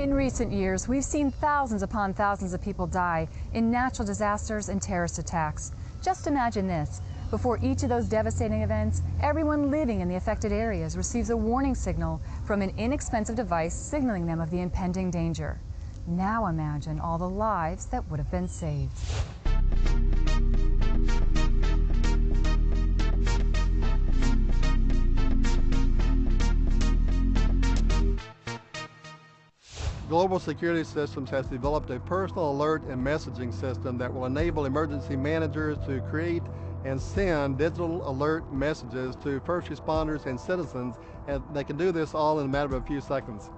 In recent years, we've seen thousands upon thousands of people die in natural disasters and terrorist attacks. Just imagine this. Before each of those devastating events, everyone living in the affected areas receives a warning signal from an inexpensive device signaling them of the impending danger. Now imagine all the lives that would have been saved. Global Security Systems has developed a personal alert and messaging system that will enable emergency managers to create and send digital alert messages to first responders and citizens, and they can do this all in a matter of a few seconds.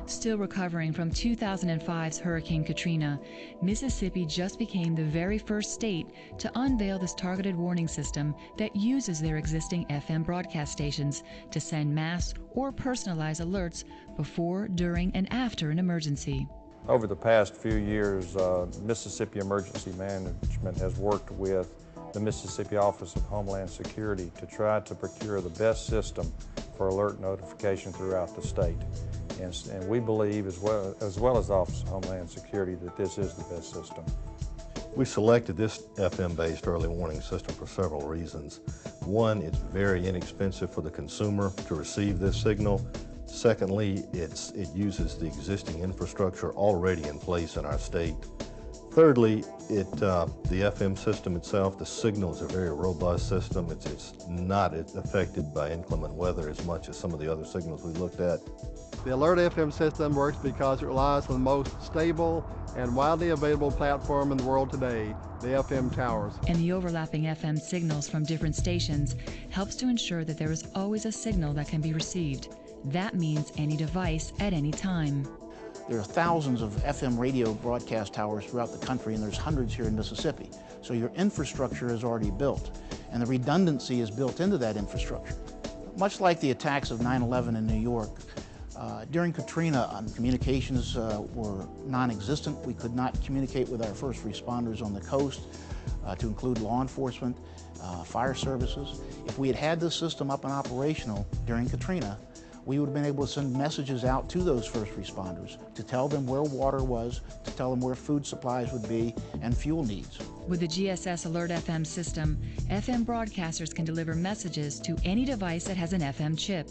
Still recovering from 2005's Hurricane Katrina, Mississippi just became the very first state to unveil this targeted warning system that uses their existing FM broadcast stations to send mass or personalized alerts before, during, and after an emergency. Over the past few years, Mississippi Emergency Management has worked with the Mississippi Office of Homeland Security to try to procure the best system for alert notification throughout the state. And we believe, as well as the Office of Homeland Security, that this is the best system. We selected this FM-based early warning system for several reasons. One, it's very inexpensive for the consumer to receive this signal. Secondly, it uses the existing infrastructure already in place in our state. Thirdly, the FM system itself, the signal is a very robust system. It's not affected by inclement weather as much as some of the other signals we looked at. The Alert FM system works because it relies on the most stable and widely available platform in the world today, the FM towers. And the overlapping FM signals from different stations helps to ensure that there is always a signal that can be received. That means any device at any time. There are thousands of FM radio broadcast towers throughout the country, and there's hundreds here in Mississippi. So your infrastructure is already built, and the redundancy is built into that infrastructure. Much like the attacks of 9/11 in New York, during Katrina, communications were non-existent. We could not communicate with our first responders on the coast, to include law enforcement, fire services. If we had had this system up and operational during Katrina, we would have been able to send messages out to those first responders to tell them where water was, to tell them where food supplies would be, and fuel needs. With the GSS Alert FM system, FM broadcasters can deliver messages to any device that has an FM chip.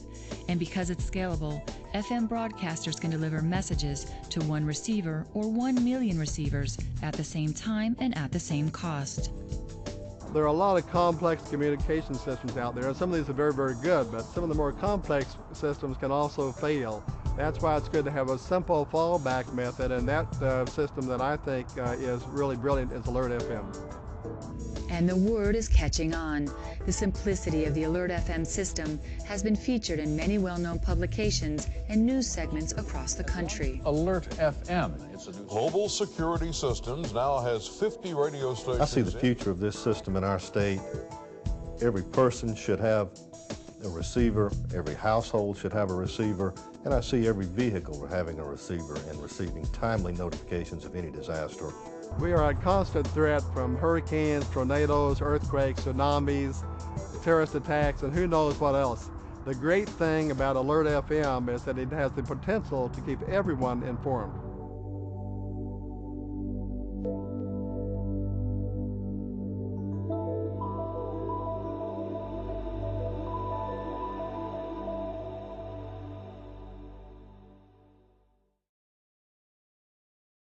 And because it's scalable, FM broadcasters can deliver messages to one receiver or 1 million receivers at the same time and at the same cost. There are a lot of complex communication systems out there. Some of these are very, very good, but some of the more complex systems can also fail. That's why it's good to have a simple fallback method, and that system that I think is really brilliant is Alert FM. And the word is catching on. The simplicity of the Alert FM system has been featured in many well-known publications and news segments across the country. Alert FM. Global Security Systems now has 50 radio stations. I see the future of this system in our state. Every person should have a receiver, every household should have a receiver, and I see every vehicle having a receiver and receiving timely notifications of any disaster. We are a constant threat from hurricanes, tornadoes, earthquakes, tsunamis, terrorist attacks, and who knows what else. The great thing about Alert FM is that it has the potential to keep everyone informed.